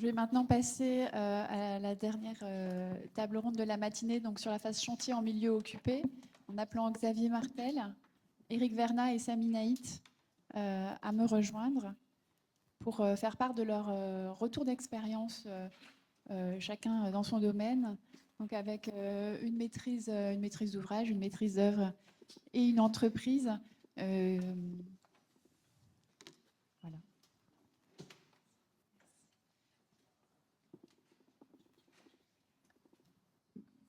vais maintenant passer à la dernière table ronde de la matinée, donc sur la phase chantier en milieu occupé, en appelant Xavier Martel, Éric Vernat et Sami Naït à me rejoindre pour faire part de leur retour d'expérience, chacun dans son domaine, donc avec une maîtrise d'ouvrage, une maîtrise d'œuvre et une entreprise. Voilà.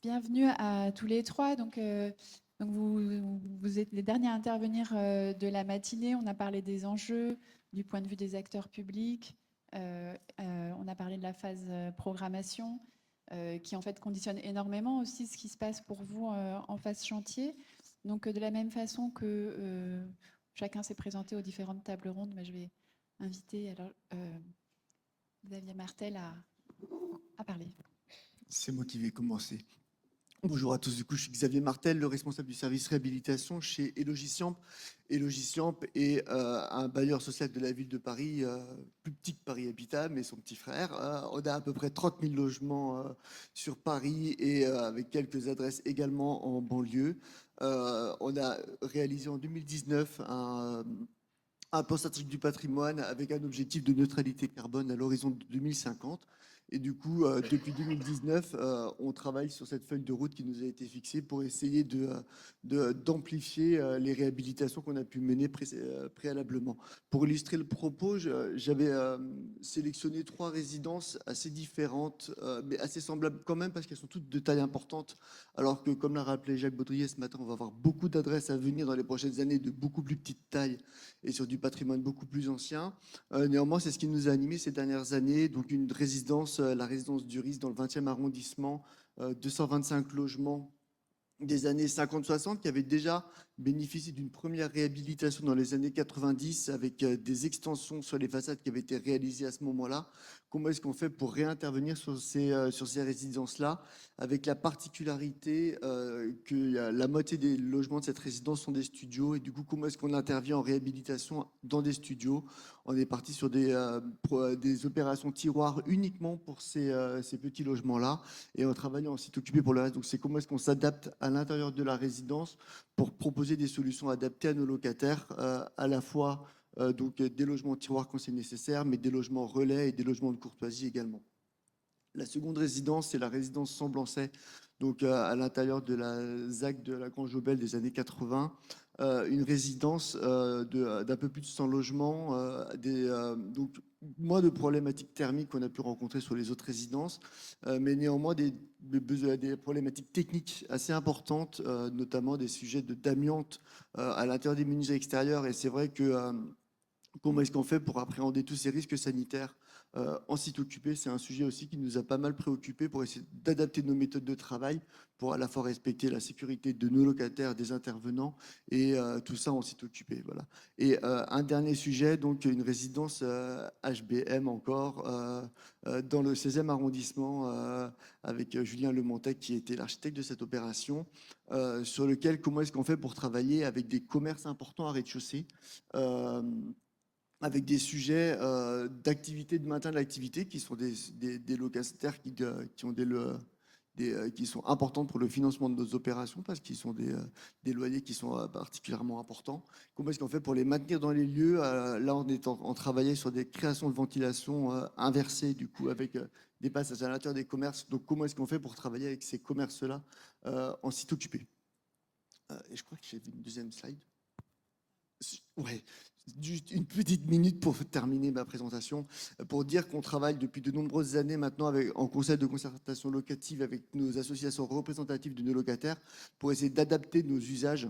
Bienvenue à tous les trois. Donc vous êtes les derniers à intervenir de la matinée. On a parlé des enjeux du point de vue des acteurs publics. On a parlé de la phase programmation qui en fait conditionne énormément aussi ce qui se passe pour vous en phase chantier. Donc de la même façon que chacun s'est présenté aux différentes tables rondes, mais je vais inviter alors Xavier Martel à parler. C'est moi qui vais commencer. Bonjour à tous, du coup je suis Xavier Martel, le responsable du service réhabilitation chez Elogiciamp. Elogiciamp est un bailleur social de la ville de Paris, plus petit que Paris Habitat, mais son petit frère. On a à peu près 30 000 logements sur Paris et avec quelques adresses également en banlieue. On a réalisé en 2019 un plan stratégique du patrimoine avec un objectif de neutralité carbone à l'horizon de 2050. Et du coup, depuis 2019, on travaille sur cette feuille de route qui nous a été fixée pour essayer d'amplifier les réhabilitations qu'on a pu mener préalablement. Pour illustrer le propos, j'avais sélectionné 3 résidences assez différentes, mais assez semblables quand même parce qu'elles sont toutes de taille importante. Alors que, comme l'a rappelé Jacques Baudrier ce matin, on va avoir beaucoup d'adresses à venir dans les prochaines années de beaucoup plus petite taille et sur du patrimoine beaucoup plus ancien. Néanmoins, c'est ce qui nous a animés ces dernières années. Donc une résidence, la résidence du Riz dans le 20e arrondissement, 225 logements des années 50-60 qui avait déjà bénéficié d'une première réhabilitation dans les années 90 avec des extensions sur les façades qui avaient été réalisées à ce moment-là. Comment est-ce qu'on fait pour réintervenir sur ces résidences-là avec la particularité que la moitié des logements de cette résidence sont des studios et du coup comment est-ce qu'on intervient en réhabilitation dans des studios? On est parti sur des opérations tiroirs uniquement pour ces petits logements-là et on travaille en site occupé pour le reste. Donc c'est comment est-ce qu'on s'adapte à l'intérieur de la résidence pour proposer des solutions adaptées à nos locataires, à la fois donc des logements tiroirs quand c'est nécessaire, mais des logements relais et des logements de courtoisie également. La seconde résidence, c'est la résidence Semblancet, donc à l'intérieur de la ZAC de la Grange Jaubel des années 80. Une résidence d'un peu plus de 100 logements, donc moins de problématiques thermiques qu'on a pu rencontrer sur les autres résidences, mais néanmoins des problématiques techniques assez importantes, notamment des sujets d'amiante à l'intérieur des menuiseries extérieures. Et c'est vrai que comment est-ce qu'on fait pour appréhender tous ces risques sanitaires en site occupé? C'est un sujet aussi qui nous a pas mal préoccupés pour essayer d'adapter nos méthodes de travail pour à la fois respecter la sécurité de nos locataires, des intervenants et tout ça en site occupé. Voilà. Et un dernier sujet, donc une résidence HBM encore dans le 16e arrondissement avec Julien Lemontec qui était l'architecte de cette opération sur lequel comment est-ce qu'on fait pour travailler avec des commerces importants à rez-de-chaussée avec des sujets d'activité, de maintien de l'activité, qui sont des locataires qui ont qui sont importantes pour le financement de nos opérations, parce qu'ils sont des loyers qui sont particulièrement importants. Comment est-ce qu'on fait pour les maintenir dans les lieux? Là, on est en travaillant sur des créations de ventilation inversées, du coup, avec des passages à l'intérieur des commerces. Donc, comment est-ce qu'on fait pour travailler avec ces commerces-là en site occupé? Et je crois que j'ai une deuxième slide. Ouais, juste une petite minute pour terminer ma présentation, pour dire qu'on travaille depuis de nombreuses années maintenant en conseil de concertation locative avec nos associations représentatives de nos locataires pour essayer d'adapter nos usages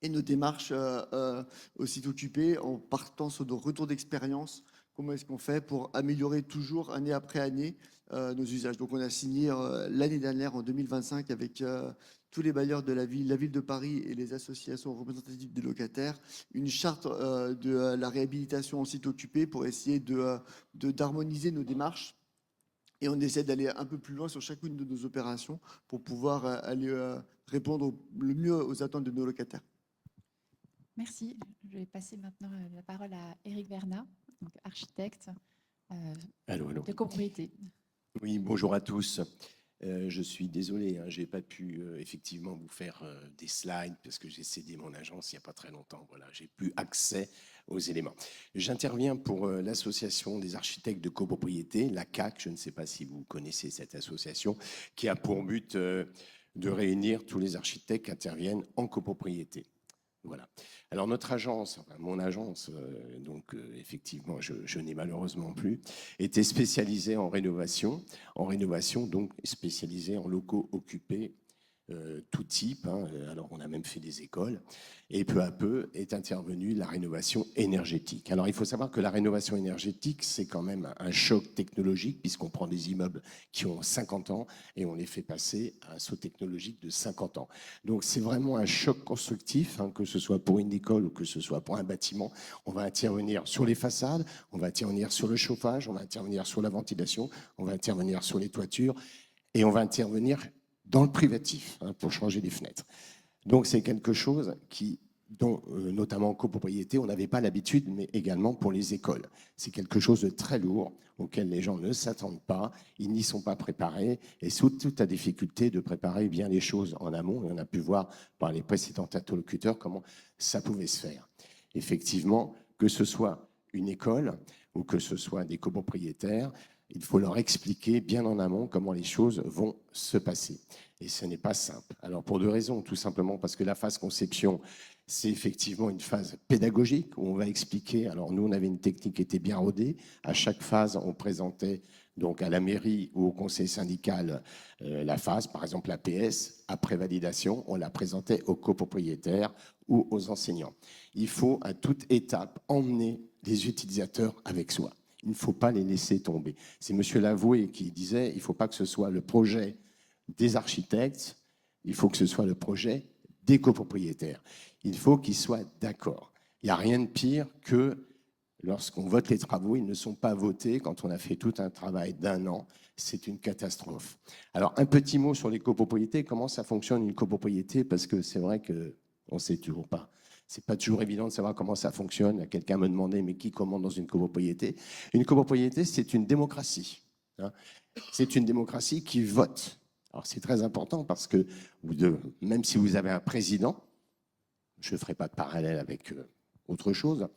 et nos démarches au site occupé en partant sur nos retours d'expérience. Comment est-ce qu'on fait pour améliorer toujours année après année nos usages? Donc on a signé l'année dernière, en 2025, avec tous les bailleurs de la ville de Paris et les associations représentatives des locataires, une charte de la réhabilitation en site occupé pour essayer d'harmoniser nos démarches. Et on essaie d'aller un peu plus loin sur chacune de nos opérations pour pouvoir aller répondre le mieux aux attentes de nos locataires. Merci. Je vais passer maintenant la parole à Éric Vernat, donc architecte. Allô, allô. de copropriété. Oui, bonjour à tous. Je suis désolé, je n'ai pas pu effectivement vous faire des slides parce que j'ai cédé mon agence il n'y a pas très longtemps. Voilà, j'ai plus accès aux éléments. J'interviens pour l'association des architectes de copropriété, la CAC. Je ne sais pas si vous connaissez cette association, qui a pour but de réunir tous les architectes qui interviennent en copropriété. Voilà. Alors notre agence, enfin mon agence, effectivement, je n'ai malheureusement plus, était spécialisée en rénovation donc spécialisée en locaux occupés, tout type. Alors on a même fait des écoles, et peu à peu est intervenue la rénovation énergétique. Alors il faut savoir que la rénovation énergétique, c'est quand même un choc technologique, puisqu'on prend des immeubles qui ont 50 ans et on les fait passer à un saut technologique de 50 ans. Donc c'est vraiment un choc constructif, que ce soit pour une école ou que ce soit pour un bâtiment. On va intervenir sur les façades, on va intervenir sur le chauffage, on va intervenir sur la ventilation, on va intervenir sur les toitures et on va intervenir dans le privatif pour changer les fenêtres. Donc c'est quelque chose dont notamment en copropriété, on n'avait pas l'habitude, mais également pour les écoles. C'est quelque chose de très lourd auquel les gens ne s'attendent pas, ils n'y sont pas préparés, et sous toute la difficulté de préparer bien les choses en amont, et on a pu voir par les précédents interlocuteurs comment ça pouvait se faire. Effectivement, que ce soit une école ou que ce soit des copropriétaires, il faut leur expliquer bien en amont comment les choses vont se passer. Et ce n'est pas simple. Alors pour deux raisons, tout simplement parce que la phase conception, c'est effectivement une phase pédagogique où on va expliquer. Alors nous, on avait une technique qui était bien rodée. À chaque phase, on présentait donc à la mairie ou au conseil syndical la phase, par exemple la PS. Après validation, on la présentait aux copropriétaires ou aux enseignants. Il faut à toute étape emmener les utilisateurs avec soi. Il ne faut pas les laisser tomber. C'est M. Lavoué qui disait il ne faut pas que ce soit le projet des architectes, il faut que ce soit le projet des copropriétaires. Il faut qu'ils soient d'accord. Il n'y a rien de pire que lorsqu'on vote les travaux, ils ne sont pas votés quand on a fait tout un travail d'1 an. C'est une catastrophe. Alors, un petit mot sur les copropriétés. Comment ça fonctionne une copropriété? Parce que c'est vrai qu'on ne sait toujours pas. Ce n'est pas toujours évident de savoir comment ça fonctionne. Quelqu'un me demandait, mais qui commande dans une copropriété? Une copropriété, c'est une démocratie. C'est une démocratie qui vote. Alors c'est très important parce que même si vous avez un président, je ne ferai pas de parallèle avec autre chose,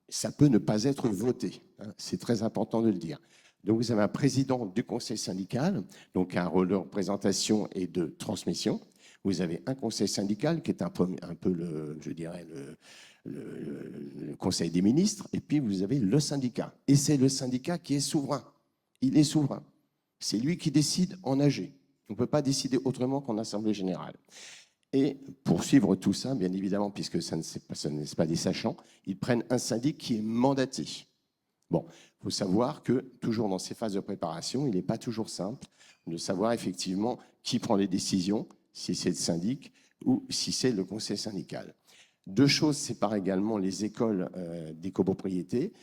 ça peut ne pas être voté. C'est très important de le dire. Donc vous avez un président du conseil syndical, donc un rôle de représentation et de transmission. Vous avez un conseil syndical qui est un peu le conseil des ministres, et puis vous avez le syndicat. Et c'est le syndicat qui est souverain. Il est souverain. C'est lui qui décide en AG. On ne peut pas décider autrement qu'en assemblée générale. Et pour suivre tout ça, bien évidemment, puisque ça ne laisse pas des sachants, ils prennent un syndic qui est mandaté. Bon, il faut savoir que, toujours dans ces phases de préparation, il n'est pas toujours simple de savoir effectivement qui prend les décisions, si c'est le syndic ou si c'est le conseil syndical. Deux choses séparent également les écoles des copropriétés.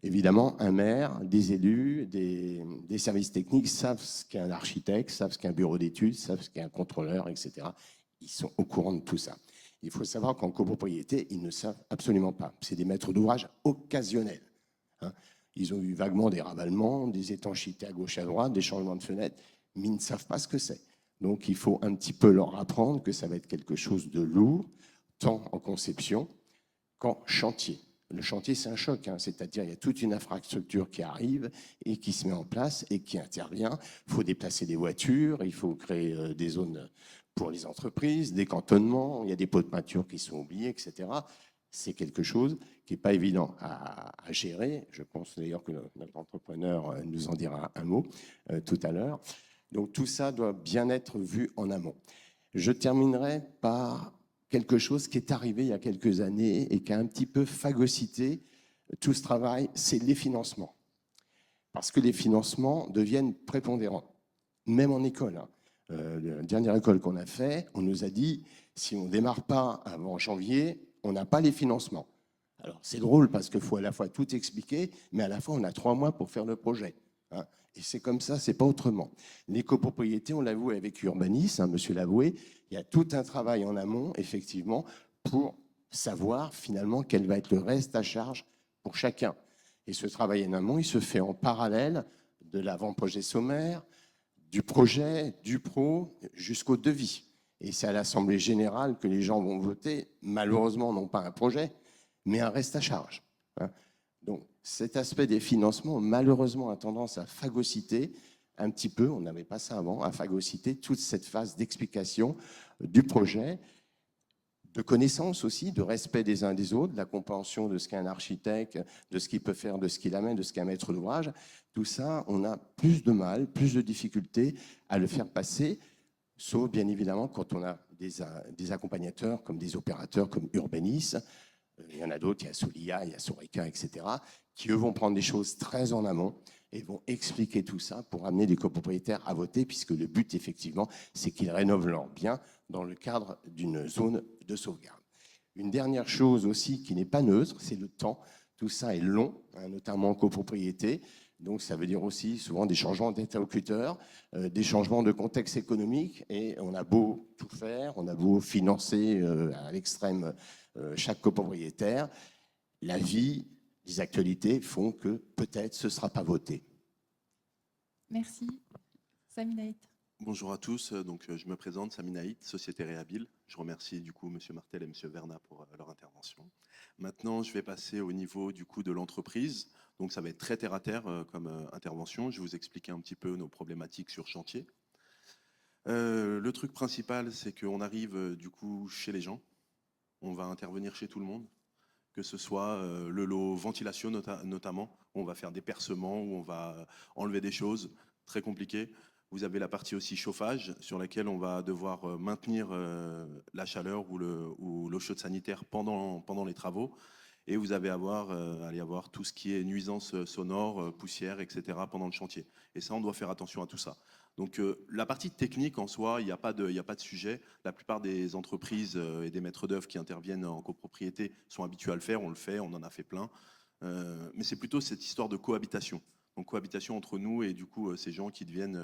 Évidemment, un maire, des élus, des services techniques savent ce qu'est un architecte, savent ce qu'est un bureau d'études, savent ce qu'est un contrôleur, etc. Ils sont au courant de tout ça. Il faut savoir qu'en copropriété, ils ne savent absolument pas. C'est des maîtres d'ouvrage occasionnels. Ils ont eu vaguement des ravalements, des étanchéités à gauche, à droite, des changements de fenêtres, mais ils ne savent pas ce que c'est. Donc il faut un petit peu leur apprendre que ça va être quelque chose de lourd, tant en conception qu'en chantier. Le chantier, c'est un choc, c'est-à-dire il y a toute une infrastructure qui arrive et qui se met en place et qui intervient. Il faut déplacer des voitures, il faut créer des zones pour les entreprises, des cantonnements, il y a des pots de peinture qui sont oubliés, etc. C'est quelque chose qui n'est pas évident à gérer. Je pense d'ailleurs que notre entrepreneur nous en dira un mot tout à l'heure. Donc tout ça doit bien être vu en amont. Je terminerai par quelque chose qui est arrivé il y a quelques années et qui a un petit peu phagocyté tout ce travail, c'est les financements. Parce que les financements deviennent prépondérants, même en école. La dernière école qu'on a fait, on nous a dit, si on ne démarre pas avant janvier, on n'a pas les financements. Alors c'est drôle parce qu'il faut à la fois tout expliquer, mais à la fois on a 3 mois pour faire le projet. Et c'est comme ça, c'est pas autrement. Les copropriétés, on l'avoue avec Urbanis, monsieur Lavoué, il y a tout un travail en amont, effectivement, pour savoir finalement quel va être le reste à charge pour chacun. Et ce travail en amont, il se fait en parallèle de l'avant-projet sommaire, du projet, du pro, jusqu'au devis. Et c'est à l'Assemblée générale que les gens vont voter, malheureusement, non pas un projet, mais un reste à charge. Donc, cet aspect des financements, malheureusement, a tendance à phagocyter un petit peu, on n'avait pas ça avant, à phagocyter toute cette phase d'explication du projet, de connaissance aussi, de respect des uns des autres, de la compréhension de ce qu'est un architecte, de ce qu'il peut faire, de ce qu'il amène, de ce qu'est un maître d'ouvrage. Tout ça, on a plus de mal, plus de difficultés à le faire passer, sauf bien évidemment quand on a des accompagnateurs comme des opérateurs comme Urbanis. Il y en a d'autres, il y a Solia, il y a Soreca, etc., qui eux vont prendre des choses très en amont et vont expliquer tout ça pour amener les copropriétaires à voter, puisque le but, effectivement, c'est qu'ils rénovent leurs biens dans le cadre d'une zone de sauvegarde. Une dernière chose aussi qui n'est pas neutre, c'est le temps. Tout ça est long, notamment en copropriété. Donc, ça veut dire aussi souvent des changements d'interlocuteurs, des changements de contexte économique. Et on a beau tout faire, on a beau financer à l'extrême chaque copropriétaire, la vie, les actualités font que peut-être ce ne sera pas voté. Merci. Sami Naït. Bonjour à tous, donc je me présente, Sami Naït, Société Réhabile. Je remercie du coup M. Martel et M. Verna pour leur intervention. Maintenant, je vais passer au niveau du coup de l'entreprise. Donc ça va être très terre à terre comme intervention. Je vais vous expliquer un petit peu nos problématiques sur chantier. Le truc principal, c'est qu'on arrive du coup chez les gens. On va intervenir chez tout le monde, que ce soit le lot ventilation notamment. On va faire des percements, où on va enlever des choses très compliquées. Vous avez la partie aussi chauffage, sur laquelle on va devoir maintenir la chaleur ou l'eau chaude sanitaire pendant les travaux. Et vous allez avoir tout ce qui est nuisances sonores, poussière, etc. pendant le chantier. Et ça, on doit faire attention à tout ça. Donc la partie technique en soi, il n'y a pas de sujet. La plupart des entreprises et des maîtres d'œuvre qui interviennent en copropriété sont habitués à le faire, on le fait, on en a fait plein. Mais c'est plutôt cette histoire de cohabitation. Donc cohabitation entre nous et du coup ces gens qui deviennent...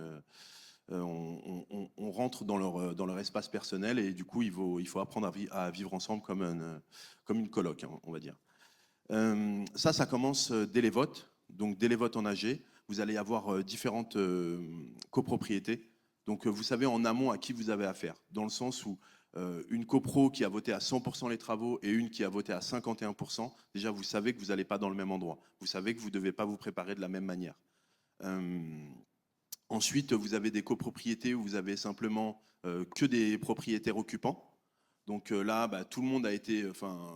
on rentre dans leur espace personnel et du coup il faut apprendre à vivre ensemble comme une coloc, hein, on va dire. Ça commence dès les votes. Donc dès les votes en AG, vous allez avoir différentes copropriétés. Donc vous savez en amont à qui vous avez affaire, dans le sens où une copro qui a voté à 100% les travaux et une qui a voté à 51%, déjà vous savez que vous n'allez pas dans le même endroit. Vous savez que vous ne devez pas vous préparer de la même manière. Ensuite, vous avez des copropriétés où vous avez simplement que des propriétaires occupants. Donc là, tout le monde a été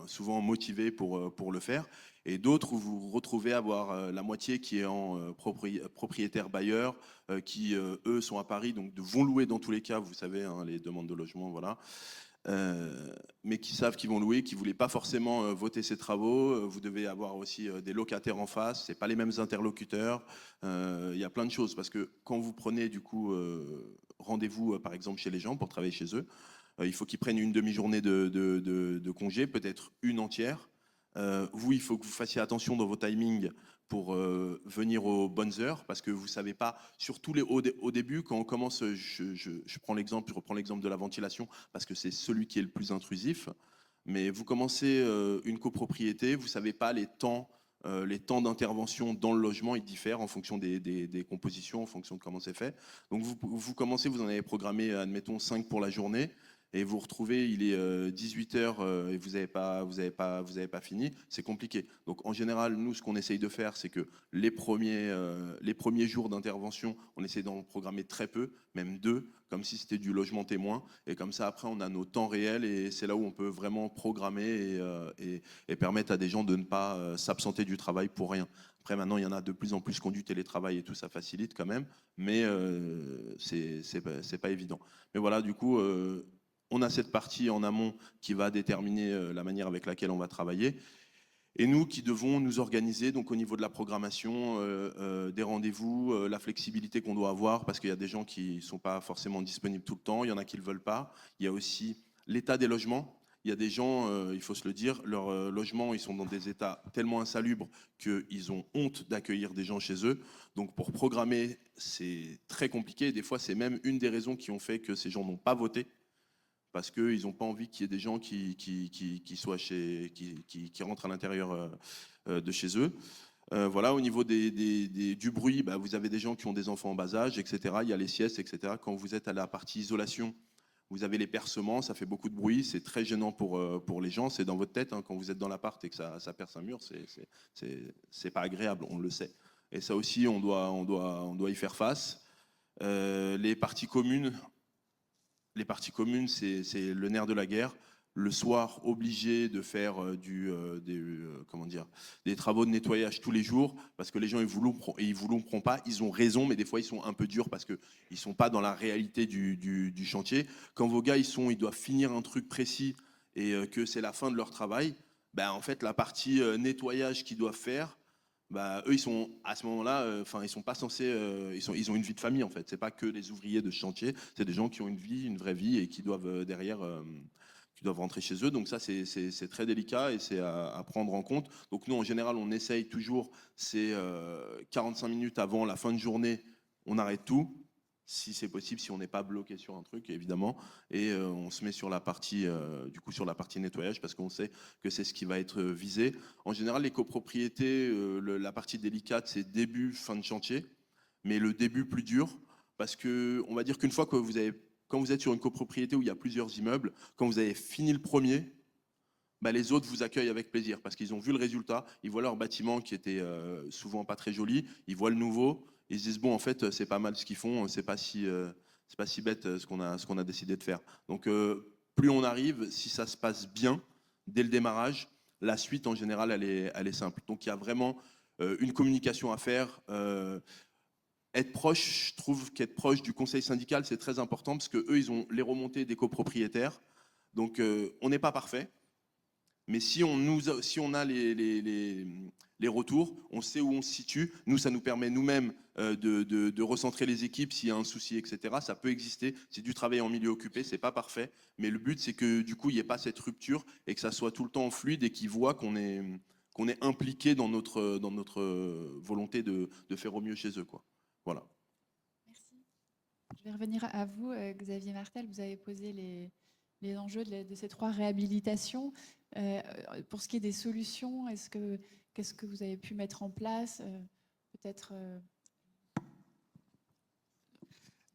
souvent motivé pour le faire. Et d'autres où vous vous retrouvez à avoir la moitié qui est en propriétaire bailleur, qui eux sont à Paris, donc vont louer dans tous les cas, vous savez, hein, les demandes de logement, voilà. Mais qui savent qu'ils vont louer, qui ne voulaient pas forcément voter ces travaux. Vous devez avoir aussi des locataires en face, ce n'est pas les mêmes interlocuteurs. Il y a plein de choses, parce que quand vous prenez du coup rendez-vous par exemple chez les gens pour travailler chez eux, il faut qu'ils prennent une demi-journée de congé, peut-être une entière. Vous, il faut que vous fassiez attention dans vos timings pour venir aux bonnes heures, parce que vous ne savez pas, surtout au début, quand on commence, je reprends l'exemple de la ventilation, parce que c'est celui qui est le plus intrusif, mais vous commencez une copropriété, vous ne savez pas les temps d'intervention dans le logement, ils diffèrent en fonction des compositions, en fonction de comment c'est fait. Donc vous commencez, vous en avez programmé, admettons, 5 pour la journée, et vous retrouvez, il est 18h et vous n'avez pas fini, c'est compliqué. Donc en général, nous, ce qu'on essaye de faire, c'est que les premiers jours d'intervention, on essaie d'en programmer très peu, même 2, comme si c'était du logement témoin. Et comme ça, après, on a nos temps réels et c'est là où on peut vraiment programmer et permettre à des gens de ne pas s'absenter du travail pour rien. Après, maintenant, il y en a de plus en plus qui ont du télétravail et tout, ça facilite quand même, mais c'est pas évident. Mais voilà, du coup... on a cette partie en amont qui va déterminer la manière avec laquelle on va travailler. Et nous qui devons nous organiser donc au niveau de la programmation, des rendez-vous, la flexibilité qu'on doit avoir, parce qu'il y a des gens qui ne sont pas forcément disponibles tout le temps, il y en a qui ne le veulent pas. Il y a aussi l'état des logements. Il y a des gens, il faut se le dire, leurs logements, ils sont dans des états tellement insalubres qu'ils ont honte d'accueillir des gens chez eux. Donc pour programmer, c'est très compliqué. Des fois, c'est même une des raisons qui ont fait que ces gens n'ont pas voté, parce qu'ils n'ont pas envie qu'il y ait des gens qui rentrent à l'intérieur de chez eux. Voilà, au niveau du bruit, bah, vous avez des gens qui ont des enfants en bas âge, etc. Il y a les siestes, etc. Quand vous êtes à la partie isolation, vous avez les percements, ça fait beaucoup de bruit, c'est très gênant pour les gens, c'est dans votre tête, hein, quand vous êtes dans l'appart et que ça perce un mur, c'est pas agréable, on le sait. Et ça aussi, on doit y faire face. Les parties communes, c'est le nerf de la guerre. Le soir, obligé de faire comment dire, des travaux de nettoyage tous les jours, parce que les gens, ils vous louperont pas. Ils ont raison, mais des fois, ils sont un peu durs parce qu'ils ne sont pas dans la réalité du chantier. Quand vos gars, ils doivent finir un truc précis et que c'est la fin de leur travail, ben, en fait, la partie nettoyage qu'ils doivent faire, bah, eux, ils sont à ce moment-là, ils sont pas censés, ils ont une vie de famille en fait. C'est pas que des ouvriers de chantier, c'est des gens qui ont une vie, une vraie vie et qui doivent derrière, qui doivent rentrer chez eux. Donc ça, c'est très délicat et c'est à prendre en compte. Donc nous, en général, on essaye toujours, c'est 45 minutes avant la fin de journée, on arrête tout. Si c'est possible, si on n'est pas bloqué sur un truc, évidemment, et on se met sur la partie, sur la partie nettoyage parce qu'on sait que c'est ce qui va être visé. En général, les copropriétés, la partie délicate, c'est début, fin de chantier, mais le début plus dur, parce que on va dire qu'une fois que quand vous êtes sur une copropriété où il y a plusieurs immeubles, quand vous avez fini le premier, bah, les autres vous accueillent avec plaisir parce qu'ils ont vu le résultat, ils voient leur bâtiment qui était souvent pas très joli, ils voient le nouveau, ils se disent bon en fait c'est pas mal ce qu'ils font, c'est pas si bête ce qu'on a décidé de faire. Donc plus on arrive, si ça se passe bien dès le démarrage, la suite en général elle est simple. Donc il y a vraiment une communication à faire. Être proche, je trouve qu'être proche du conseil syndical c'est très important parce que eux ils ont les remontées des copropriétaires. Donc on n'est pas parfait. Mais si on a les retours, on sait où on se situe. Nous, ça nous permet nous-mêmes de recentrer les équipes s'il y a un souci, etc. Ça peut exister. C'est du travail en milieu occupé, c'est pas parfait. Mais le but, c'est que du coup, il n'y ait pas cette rupture et que ça soit tout le temps fluide et qu'ils voient qu'on est impliqué dans notre volonté de faire au mieux chez eux, quoi. Voilà. Merci. Je vais revenir à vous, Xavier Martel. Vous avez posé les enjeux de ces 3 réhabilitations. Pour ce qui est des solutions, qu'est-ce que vous avez pu mettre en place? Peut-être.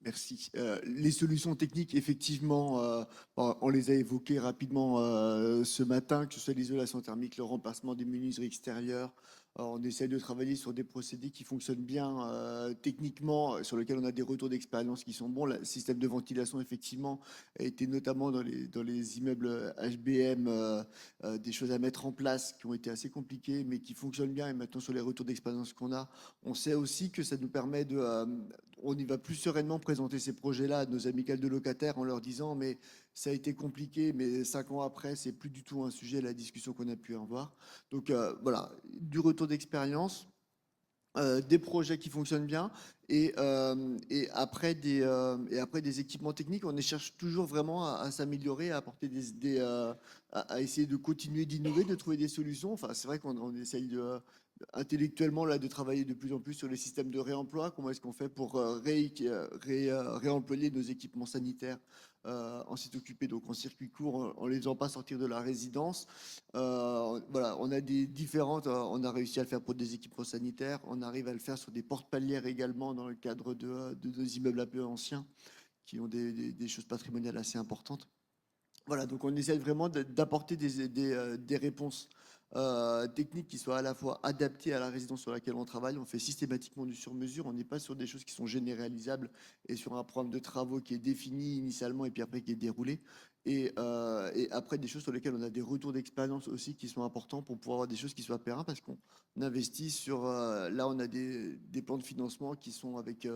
Merci. Les solutions techniques, effectivement, on les a évoquées rapidement ce matin, que ce soit l'isolation thermique, le remplacement des menuiseries extérieures. On essaie de travailler sur des procédés qui fonctionnent bien techniquement, sur lesquels on a des retours d'expérience qui sont bons. Le système de ventilation, effectivement, a été notamment dans les immeubles HBM des choses à mettre en place qui ont été assez compliquées, mais qui fonctionnent bien. Et maintenant, sur les retours d'expérience qu'on a, on sait aussi que ça nous permet on y va plus sereinement présenter ces projets-là à nos amicales de locataires en leur disant mais ça a été compliqué, mais 5 ans après, c'est plus du tout un sujet, la discussion qu'on a pu avoir. Donc voilà, du retour d'expérience, des projets qui fonctionnent bien et après des équipements techniques, on cherche toujours vraiment à s'améliorer, à apporter à essayer de continuer d'innover, de trouver des solutions. Enfin, c'est vrai qu'on essaye intellectuellement là, de travailler de plus en plus sur les systèmes de réemploi. Comment est-ce qu'on fait pour réemployer nos équipements sanitaires en site occupé, donc en circuit court, en les faisant pas sortir de la résidence. Voilà, on a des différentes, on a réussi à le faire pour des équipements sanitaires, on arrive à le faire sur des portes palières également dans le cadre de immeubles un peu anciens qui ont des choses patrimoniales assez importantes. Voilà, donc on essaie vraiment d'apporter des réponses techniques qui soient à la fois adaptées à la résidence sur laquelle on travaille. On fait systématiquement du sur-mesure. On n'est pas sur des choses qui sont généralisables et sur un programme de travaux qui est défini initialement et puis après qui est déroulé. Et après des choses sur lesquelles on a des retours d'expérience aussi qui sont importants pour pouvoir avoir des choses qui soient pérennes parce qu'on investit sur... là, on a des plans de financement qui sont avec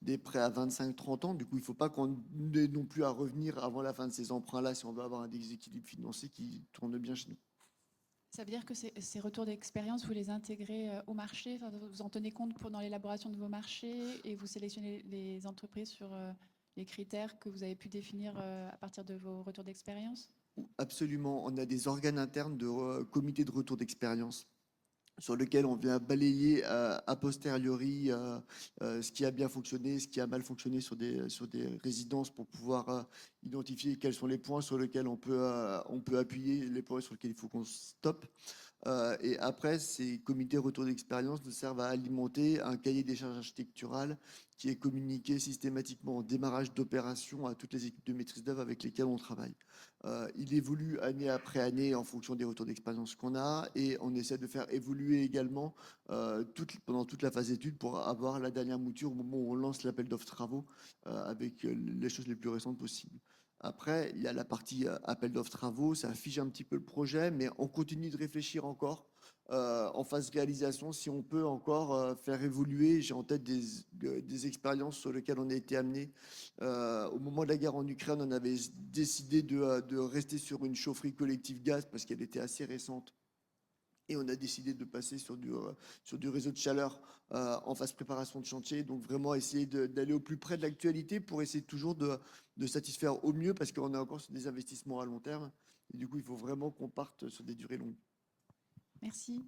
des prêts à 25-30 ans. Du coup, il ne faut pas qu'on ait non plus à revenir avant la fin de ces emprunts-là si on veut avoir un déséquilibre financier qui tourne bien chez nous. Ça veut dire que ces retours d'expérience, vous les intégrez au marché, enfin, vous en tenez compte dans l'élaboration de vos marchés et vous sélectionnez les entreprises sur les critères que vous avez pu définir à partir de vos retours d'expérience? Absolument. On a des organes internes de comité de retour d'expérience sur lequel on vient balayer a posteriori ce qui a bien fonctionné, ce qui a mal fonctionné sur des résidences pour pouvoir identifier quels sont les points sur lesquels on peut appuyer, les points sur lesquels il faut qu'on stoppe. Et après, ces comités retour d'expérience nous servent à alimenter un cahier des charges architecturales qui est communiqué systématiquement en démarrage d'opération à toutes les équipes de maîtrise d'œuvre avec lesquelles on travaille. Il évolue année après année en fonction des retours d'expérience qu'on a et on essaie de faire évoluer également pendant toute la phase d'étude pour avoir la dernière mouture au moment où on lance l'appel d'offres travaux avec les choses les plus récentes possibles. Après, il y a la partie appel d'offres travaux, ça affiche un petit peu le projet, mais on continue de réfléchir encore en phase réalisation si on peut encore faire évoluer. J'ai en tête des expériences sur lesquelles on a été amené. Au moment de la guerre en Ukraine, on avait décidé de rester sur une chaufferie collective gaz parce qu'elle était assez récente. Et on a décidé de passer sur du réseau de chaleur en phase préparation de chantier. Donc vraiment essayer d'aller au plus près de l'actualité pour essayer toujours de satisfaire au mieux parce qu'on est encore sur des investissements à long terme. Et du coup, il faut vraiment qu'on parte sur des durées longues. Merci.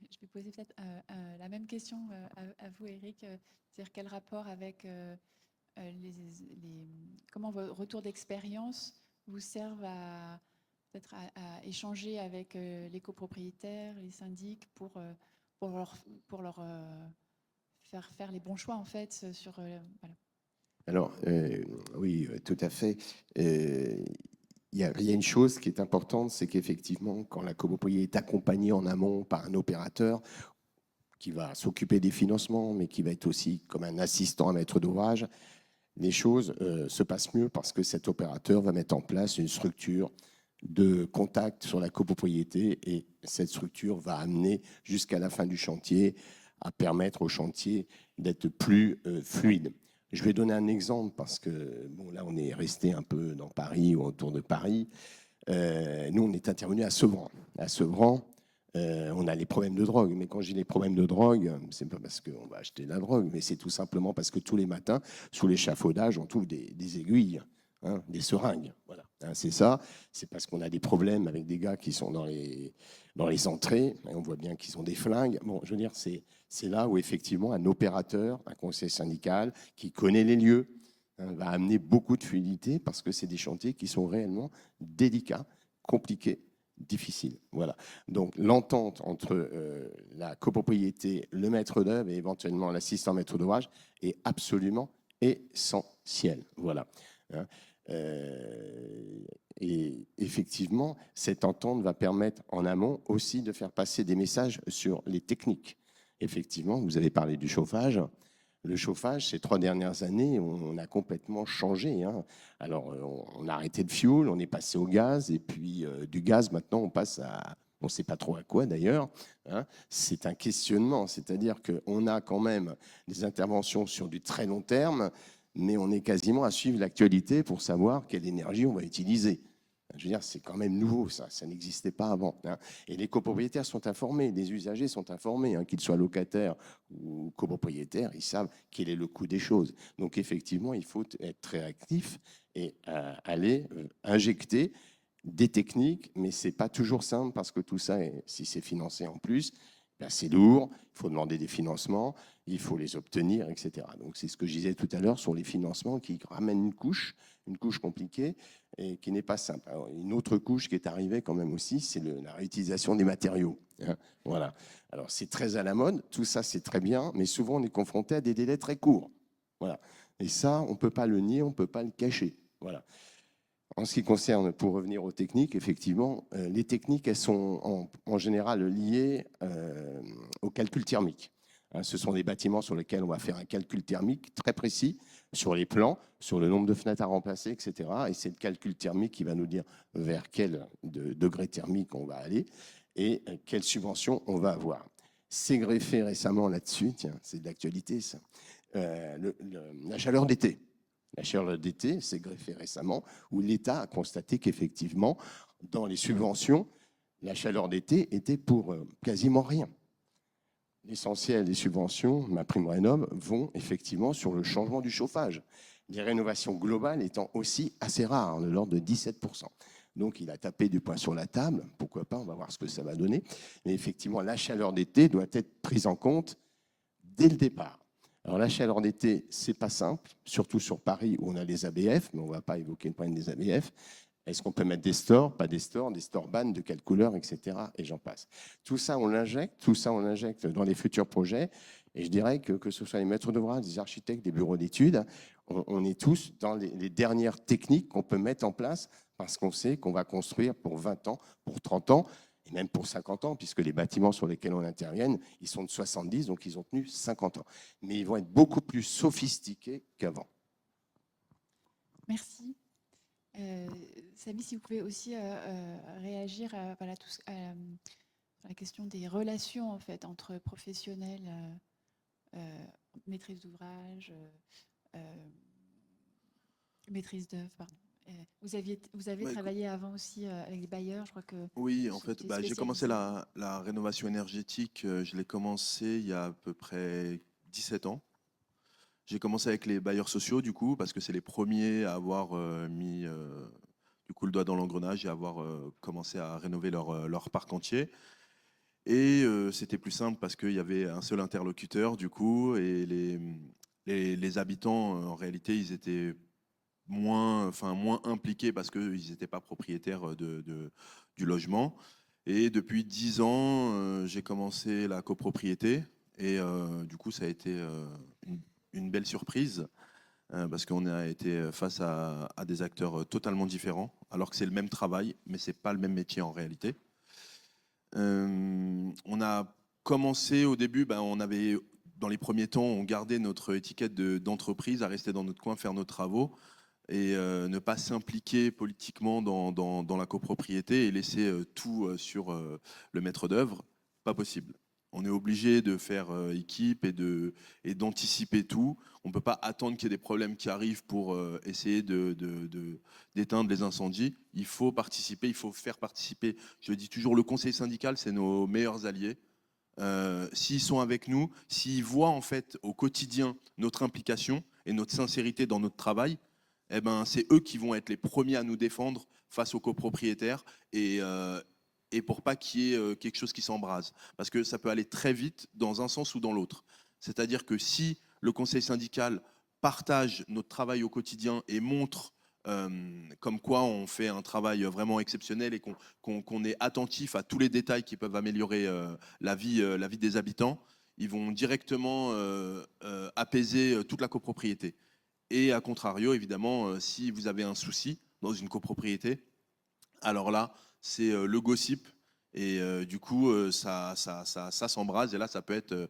Je vais poser peut-être la même question à vous, Eric. C'est-à-dire quel rapport avec comment vos retours d'expérience vous servent peut-être à échanger avec les copropriétaires, les syndics pour leur faire les bons choix en fait sur voilà. Alors, oui, tout à fait. Il y a une chose qui est importante, c'est qu'effectivement, quand la copropriété est accompagnée en amont par un opérateur qui va s'occuper des financements, mais qui va être aussi comme un assistant à maître d'ouvrage, les choses se passent mieux parce que cet opérateur va mettre en place une structure de contact sur la copropriété et cette structure va amener jusqu'à la fin du chantier à permettre au chantier d'être plus fluide. Je vais donner un exemple parce que bon, là, on est resté un peu dans Paris ou autour de Paris. Nous, on est intervenu à Sevran. À Sevran, on a les problèmes de drogue. Mais quand j'ai les problèmes de drogue, c'est pas parce qu'on va acheter de la drogue, mais c'est tout simplement parce que tous les matins, sous l'échafaudage, on trouve des aiguilles, hein, des seringues. Voilà, hein, c'est ça. C'est parce qu'on a des problèmes avec des gars qui sont dans les entrées. Et on voit bien qu'ils ont des flingues. Bon, je veux dire, c'est là où effectivement un opérateur, un conseil syndical qui connaît les lieux, hein, va amener beaucoup de fluidité parce que c'est des chantiers qui sont réellement délicats, compliqués, difficiles. Voilà. Donc l'entente entre la copropriété, le maître d'œuvre et éventuellement l'assistant maître d'ouvrage est absolument essentielle. Voilà. Hein. Et effectivement, cette entente va permettre en amont aussi de faire passer des messages sur les techniques. Effectivement, vous avez parlé du chauffage. Le chauffage, ces 3 dernières années, on a complètement changé. Hein. Alors, on a arrêté le fioul, on est passé au gaz, et puis du gaz, maintenant, on passe à... On ne sait pas trop à quoi d'ailleurs. Hein. C'est un questionnement, c'est-à-dire qu'on a quand même des interventions sur du très long terme, mais on est quasiment à suivre l'actualité pour savoir quelle énergie on va utiliser. Je veux dire, c'est quand même nouveau, ça n'existait pas avant. Hein. Et les copropriétaires sont informés, les usagers sont informés, hein, qu'ils soient locataires ou copropriétaires, ils savent quel est le coût des choses. Donc effectivement, il faut être très actif et aller injecter des techniques, mais ce n'est pas toujours simple parce que tout ça, si c'est financé en plus, ben c'est lourd, il faut demander des financements, il faut les obtenir, etc. Donc c'est ce que je disais tout à l'heure sur les financements qui ramènent une couche compliquée et qui n'est pas simple. Alors, une autre couche qui est arrivée quand même aussi, c'est la réutilisation des matériaux. Hein, voilà. Alors c'est très à la mode, tout ça c'est très bien, mais souvent on est confronté à des délais très courts. Voilà. Et ça, on ne peut pas le nier, on ne peut pas le cacher. Voilà. En ce qui concerne, pour revenir aux techniques, effectivement, les techniques, elles sont en général liées au calcul thermique. Hein, ce sont des bâtiments sur lesquels on va faire un calcul thermique très précis sur les plans, sur le nombre de fenêtres à remplacer, etc. Et c'est le calcul thermique qui va nous dire vers quel degré thermique on va aller et quelle subvention on va avoir. C'est greffé récemment là-dessus, tiens, c'est de l'actualité ça, la chaleur d'été. La chaleur d'été s'est greffée récemment, où l'État a constaté qu'effectivement, dans les subventions, la chaleur d'été était pour quasiment rien. L'essentiel des subventions, MaPrimeRénov', vont effectivement sur le changement du chauffage. Les rénovations globales étant aussi assez rares, de l'ordre de 17%. Donc il a tapé du poing sur la table, pourquoi pas, on va voir ce que ça va donner. Mais effectivement, la chaleur d'été doit être prise en compte dès le départ. Alors la chaleur d'été, c'est pas simple, surtout sur Paris où on a les ABF, mais on ne va pas évoquer le problème des ABF. Est-ce qu'on peut mettre des pas des stores ban, de quelle couleur, etc. Et j'en passe. Tout ça, on l'injecte dans les futurs projets. Et je dirais que ce soit les maîtres d'ouvrage, des architectes, des bureaux d'études, on est tous dans les dernières techniques qu'on peut mettre en place parce qu'on sait qu'on va construire pour 20 ans, pour 30 ans, et même pour 50 ans, puisque les bâtiments sur lesquels on intervient, ils sont de 70, donc ils ont tenu 50 ans. Mais ils vont être beaucoup plus sophistiqués qu'avant. Merci. Samy, si vous pouvez aussi réagir à, voilà, la question des relations en fait, entre professionnels, maîtrise d'ouvrage, maîtrise d'œuvre, pardon. Vous avez travaillé avant aussi avec les bailleurs, je crois que... Oui, en fait, j'ai commencé la rénovation énergétique, je l'ai commencé il y a à peu près 17 ans. J'ai commencé avec les bailleurs sociaux, du coup, parce que c'est les premiers à avoir mis du coup, le doigt dans l'engrenage et à avoir commencé à rénover leur parc entier. Et c'était plus simple parce qu'il y avait un seul interlocuteur, du coup, et les habitants, en réalité, ils étaient moins impliqués parce qu'ils n'étaient pas propriétaires du logement. Et depuis 10 ans, j'ai commencé la copropriété. Et du coup, ça a été une belle surprise parce qu'on a été face à des acteurs totalement différents, alors que c'est le même travail, mais ce n'est pas le même métier en réalité. On a commencé au début, on avait, dans les premiers temps, on gardait notre étiquette d'entreprise, à rester dans notre coin, faire nos travaux et ne pas s'impliquer politiquement dans la copropriété et laisser tout sur le maître d'œuvre. Pas possible. On est obligé de faire équipe et d'anticiper tout. On ne peut pas attendre qu'il y ait des problèmes qui arrivent pour essayer d'éteindre les incendies. Il faut participer, il faut faire participer. Je dis toujours, le conseil syndical, c'est nos meilleurs alliés. S'ils sont avec nous, s'ils voient en fait au quotidien notre implication et notre sincérité dans notre travail, eh ben, c'est eux qui vont être les premiers à nous défendre face aux copropriétaires et pour pas qu'il y ait quelque chose qui s'embrase. Parce que ça peut aller très vite dans un sens ou dans l'autre. C'est-à-dire que si le conseil syndical partage notre travail au quotidien et montre comme quoi on fait un travail vraiment exceptionnel et qu'on est attentif à tous les détails qui peuvent améliorer la vie des habitants, ils vont directement apaiser toute la copropriété. Et à contrario, évidemment, si vous avez un souci dans une copropriété, alors là, c'est le gossip. Et du coup, ça s'embrase. Et là, ça peut être.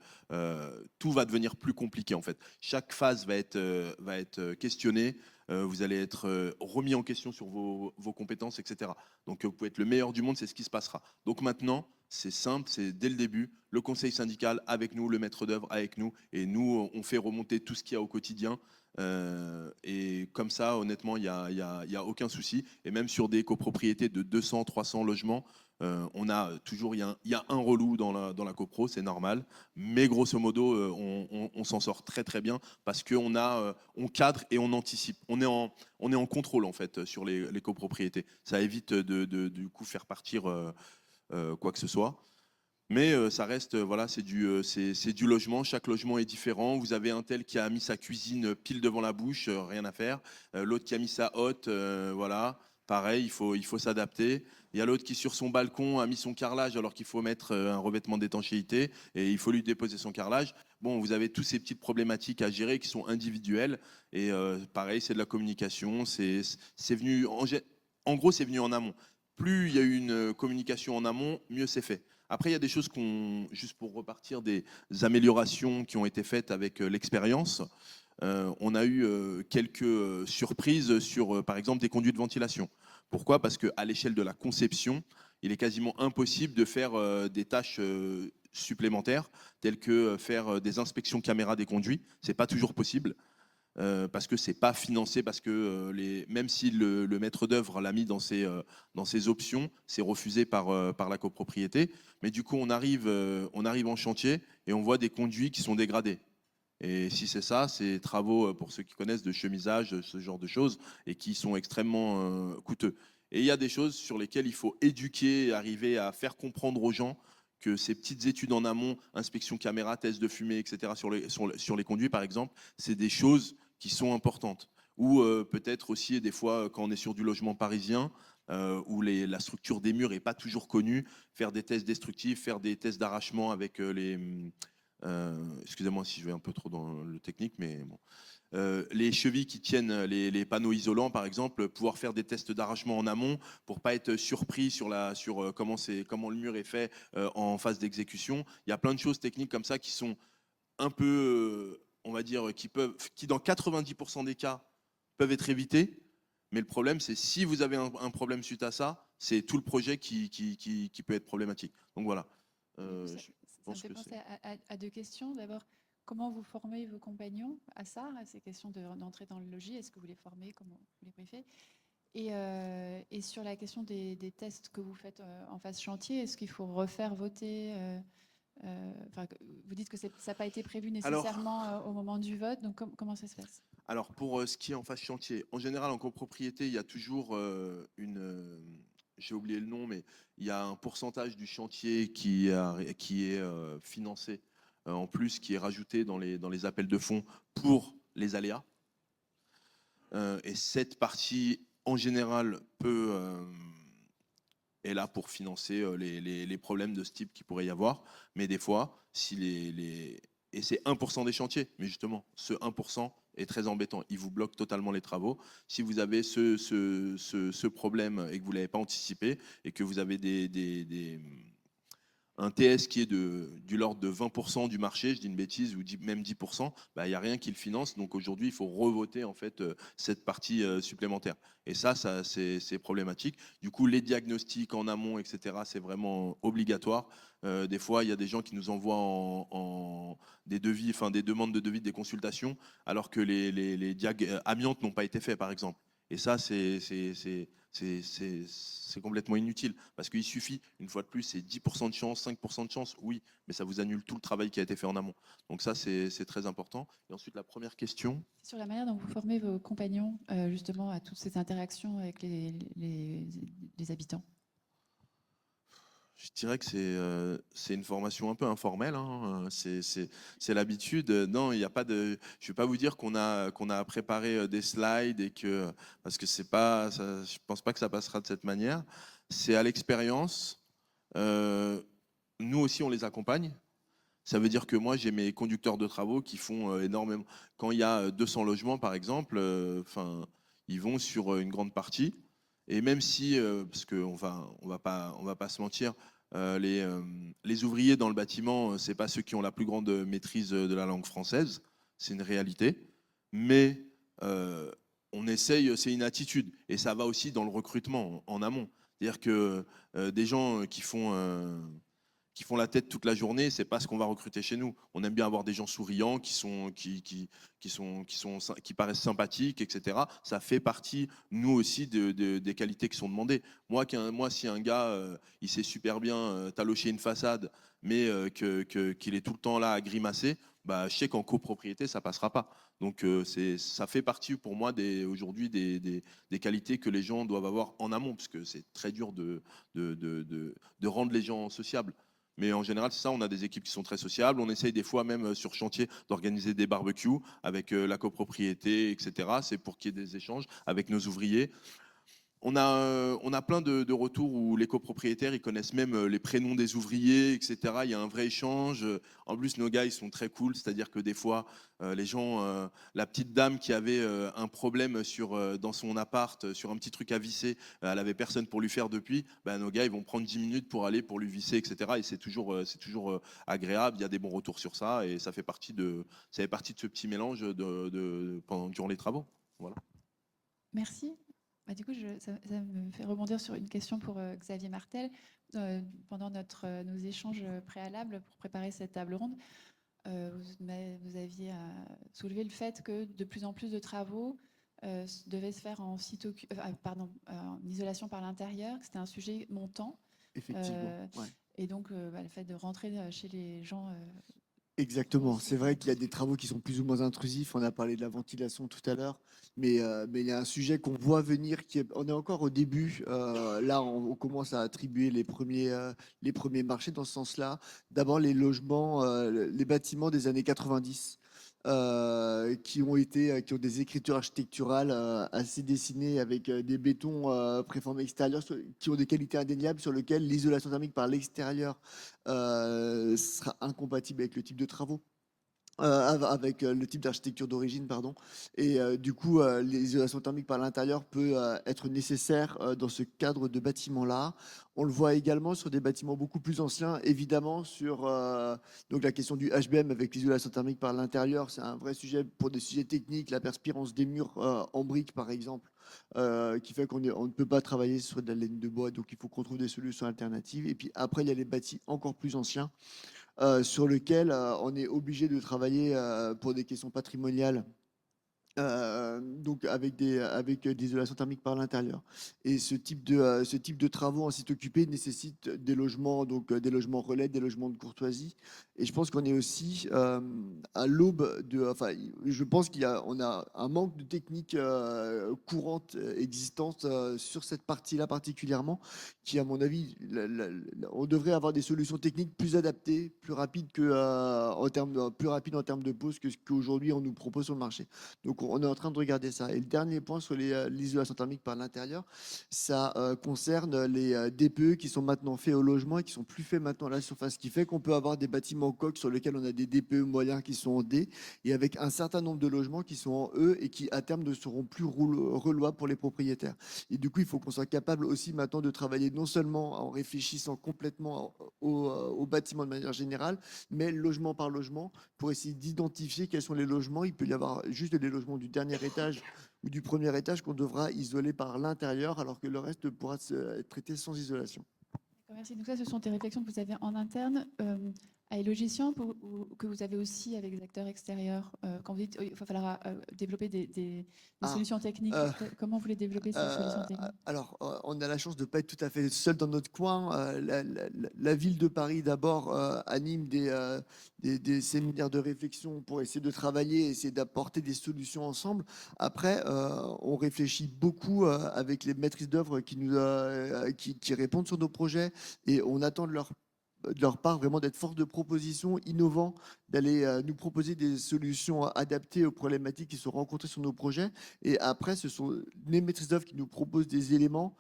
Tout va devenir plus compliqué, en fait. Chaque phase va être questionnée. Vous allez être remis en question sur vos compétences, etc. Donc, vous pouvez être le meilleur du monde, c'est ce qui se passera. Donc, maintenant, c'est simple, c'est dès le début, le conseil syndical avec nous, le maître d'œuvre avec nous. Et nous, on fait remonter tout ce qu'il y a au quotidien. Et comme ça, honnêtement, il n'y a aucun souci. Et même sur des copropriétés de 200, 300 logements, on a toujours, il y a un relou dans la copro, c'est normal. Mais grosso modo, on s'en sort très très bien parce qu'on on cadre et on anticipe. On est en contrôle en fait sur les copropriétés. Ça évite du coup faire partir quoi que ce soit. Mais ça reste, voilà, c'est du logement. Chaque logement est différent. Vous avez un tel qui a mis sa cuisine pile devant la bouche, rien à faire. L'autre qui a mis sa hotte, voilà. Pareil, il faut s'adapter. Il y a l'autre qui, sur son balcon, a mis son carrelage alors qu'il faut mettre un revêtement d'étanchéité et il faut lui déposer son carrelage. Bon, vous avez toutes ces petites problématiques à gérer qui sont individuelles. Et pareil, c'est de la communication. C'est venu, en gros, c'est venu en amont. Plus il y a eu une communication en amont, mieux c'est fait. Après, il y a des choses juste pour repartir, des améliorations qui ont été faites avec l'expérience. On a eu quelques surprises sur, par exemple, des conduits de ventilation. Pourquoi? Parce qu'à l'échelle de la conception, il est quasiment impossible de faire des tâches supplémentaires, telles que faire des inspections caméra des conduits. Ce n'est pas toujours possible. Parce que c'est pas financé, parce que même si le maître d'œuvre l'a mis dans ses options, c'est refusé par la copropriété. Mais du coup, on arrive en chantier et on voit des conduits qui sont dégradés. Et si c'est ça, c'est travaux, pour ceux qui connaissent, de chemisage, ce genre de choses, et qui sont extrêmement coûteux. Et il y a des choses sur lesquelles il faut éduquer, arriver à faire comprendre aux gens que ces petites études en amont, inspection caméra, test de fumée, etc., sur les conduits, par exemple, c'est des choses qui sont importantes. ou peut-être aussi des fois quand on est sur du logement parisien, où la structure des murs n'est pas toujours connue, faire des tests destructifs, faire des tests d'arrachement avec excusez-moi si je vais un peu trop dans le technique, mais bon. Les chevilles qui tiennent les panneaux isolants, par exemple, pouvoir faire des tests d'arrachement en amont pour pas être surpris sur comment le mur est fait en phase d'exécution. Il y a plein de choses techniques comme ça qui sont un peu, on va dire, qui dans 90% des cas peuvent être évitées. Mais le problème, c'est si vous avez un problème suite à ça, c'est tout le projet qui peut être problématique. Donc voilà. Ça Je me pense fait que penser c'est. à deux questions. D'abord, comment vous formez vos compagnons à ça, à ces questions d'entrer dans le logis? Est-ce que vous les formez? Comment vous les briefez? Et sur la question des tests que vous faites en phase chantier, est-ce qu'il faut refaire voter enfin, vous dites que ça n'a pas été prévu Alors, nécessairement au moment du vote, donc comment ça se passe? Alors pour ce qui est en phase chantier, en général en copropriété, il y a toujours j'ai oublié le nom, mais il y a un pourcentage du chantier qui est financé en plus, qui est rajouté dans les appels de fonds pour les aléas. Et cette partie, en général, est là pour financer les problèmes de ce type qu'il pourrait y avoir. Mais des fois, et c'est 1% des chantiers, mais justement, ce 1% est très embêtant. Il vous bloque totalement les travaux. Si vous avez ce problème et que vous ne l'avez pas anticipé et que vous avez un TS qui est du l'ordre de 20% du marché, je dis une bêtise, ou même 10%, bah, il n'y a rien qui le finance. Donc aujourd'hui, il faut revoter en fait, cette partie supplémentaire. Et ça c'est problématique. Du coup, les diagnostics en amont, etc., c'est vraiment obligatoire. Des fois, il y a des gens qui nous envoient des devis, enfin des demandes de devis, des consultations, alors que les diag amiantes n'ont pas été faits, par exemple. Et ça, c'est complètement inutile. Parce qu'il suffit, une fois de plus, c'est 10% de chance, 5% de chance, oui, mais ça vous annule tout le travail qui a été fait en amont. Donc ça, c'est très important. Et ensuite, la première question. Sur la manière dont vous formez vos compagnons justement à toutes ces interactions avec les habitants. Je dirais que c'est une formation un peu informelle, hein. C'est l'habitude. Non, il n'y a pas de. Je ne vais pas vous dire qu'on a préparé des slides et que parce que c'est pas. Je pense pas que ça passera de cette manière. C'est à l'expérience. Nous aussi, on les accompagne. Ça veut dire que moi, j'ai mes conducteurs de travaux qui font énormément. Quand il y a 200 logements, par exemple, ils vont sur une grande partie. Et même si, parce qu'on on va pas se mentir, les ouvriers dans le bâtiment, c'est pas ceux qui ont la plus grande maîtrise de la langue française, c'est une réalité. Mais euh, on essaye, c'est une attitude, et ça va aussi dans le recrutement en amont. C'est-à-dire que des gens qui font la tête toute la journée, c'est pas ce qu'on va recruter chez nous. On aime bien avoir des gens souriants, qui paraissent sympathiques, etc. Ça fait partie, nous aussi, des qualités qui sont demandées. Moi, si un gars, il sait super bien talocher une façade, mais qu'il est tout le temps là à grimacer, bah, je sais qu'en copropriété, ça passera pas. Donc, ça fait partie pour moi aujourd'hui des qualités que les gens doivent avoir en amont, parce que c'est très dur de rendre les gens sociables. Mais en général, c'est ça, on a des équipes qui sont très sociables. On essaye des fois même sur chantier d'organiser des barbecues avec la copropriété, etc. C'est pour qu'il y ait des échanges avec nos ouvriers. On a plein de retours où les copropriétaires, ils connaissent même les prénoms des ouvriers, etc. Il y a un vrai échange. En plus, nos gars, ils sont très cool. C'est-à-dire que des fois, les gens, la petite dame qui avait un problème dans son appart, sur un petit truc à visser, elle avait personne pour lui faire depuis, bah, nos gars, ils vont prendre 10 minutes pour aller, pour lui visser, etc. Et c'est toujours agréable. Il y a des bons retours sur ça. Et ça fait partie de ce petit mélange durant les travaux. Voilà. Merci. Bah, du coup, ça me fait rebondir sur une question pour Xavier Martel. Pendant nos échanges préalables pour préparer cette table ronde, vous aviez soulevé le fait que de plus en plus de travaux devaient se faire en isolation par l'intérieur, que c'était un sujet montant. Effectivement. Ouais. Et donc, le fait de rentrer chez les gens. Exactement. C'est vrai qu'il y a des travaux qui sont plus ou moins intrusifs. On a parlé de la ventilation tout à l'heure, mais il y a un sujet qu'on voit venir. On est encore au début. Là, on commence à attribuer les premiers marchés dans ce sens-là. D'abord, les logements, les bâtiments des années 90. qui ont des écritures architecturales assez dessinées avec des bétons préformés extérieurs qui ont des qualités indéniables sur lesquelles l'isolation thermique par l'extérieur sera incompatible avec le type de travaux. Avec le type d'architecture d'origine, pardon. Et du coup, l'isolation thermique par l'intérieur peut être nécessaire dans ce cadre de bâtiment-là. On le voit également sur des bâtiments beaucoup plus anciens, évidemment, sur donc la question du HBM avec l'isolation thermique par l'intérieur. C'est un vrai sujet pour des sujets techniques, la perspirance des murs en briques, par exemple, qui fait on ne peut pas travailler sur de la laine de bois, donc il faut qu'on trouve des solutions alternatives. Et puis après, il y a les bâtis encore plus anciens sur lequel on est obligé de travailler pour des questions patrimoniales donc avec des isolations thermiques par l'intérieur. Et ce type de travaux en site occupé nécessite des logements, donc des logements relais, des logements de courtoisie. Et je pense qu'on est aussi à l'aube de. Enfin, je pense on a un manque de techniques courantes existantes sur cette partie-là particulièrement, qui, à mon avis, on devrait avoir des solutions techniques plus adaptées, plus rapides en termes de pose que ce qu'aujourd'hui on nous propose sur le marché. Donc, on est en train de regarder ça. Et le dernier point sur l'isolation thermique par l'intérieur, ça concerne les DPE qui sont maintenant faits au logement et qui sont plus faits maintenant à la surface. Ce qui fait qu'on peut avoir des bâtiments coques sur lesquels on a des DPE moyens qui sont en D et avec un certain nombre de logements qui sont en E et qui, à terme, ne seront plus relouables pour les propriétaires. Et du coup, il faut qu'on soit capable aussi maintenant de travailler non seulement en réfléchissant complètement au bâtiment de manière générale, mais logement par logement pour essayer d'identifier quels sont les logements. Il peut y avoir juste des logements du dernier étage ou du premier étage qu'on devra isoler par l'intérieur, alors que le reste pourra être traité sans isolation. D'accord, merci. Donc ça, ce sont des réflexions que vous avez en interne à Elogissian ou que vous avez aussi avec des acteurs extérieurs. Quand vous dites qu'il va falloir développer des solutions techniques, comment vous voulez développer ces solutions techniques? Alors, on a la chance de ne pas être tout à fait seul dans notre coin. La ville de Paris, d'abord, anime des séminaires de réflexion pour essayer de travailler, essayer d'apporter des solutions ensemble. Après, on réfléchit beaucoup avec les maîtrises d'œuvre qui répondent sur nos projets et on attend de leur part vraiment d'être force de proposition, innovant, d'aller nous proposer des solutions adaptées aux problématiques qui sont rencontrées sur nos projets. Et après, ce sont les maîtrises d'œuvre qui nous proposent des éléments.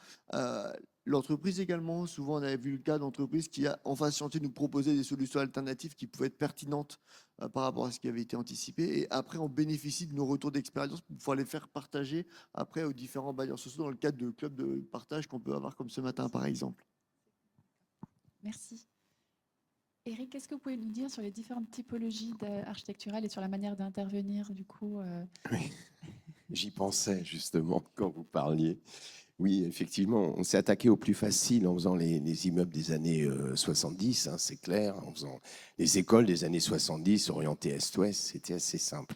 L'entreprise également, souvent on avait vu le cas d'entreprise qui a en face chantier nous proposait des solutions alternatives qui pouvaient être pertinentes par rapport à ce qui avait été anticipé. Et après, on bénéficie de nos retours d'expérience pour pouvoir les faire partager après aux différents bailleurs sociaux dans le cadre de clubs de partage qu'on peut avoir comme ce matin par exemple. Merci. Eric, qu'est-ce que vous pouvez nous dire sur les différentes typologies architecturales et sur la manière d'intervenir du coup Oui, j'y pensais justement quand vous parliez. Oui, effectivement, on s'est attaqué au plus facile en faisant les immeubles des années 70, hein, c'est clair, en faisant les écoles des années 70 orientées est-ouest, c'était assez simple.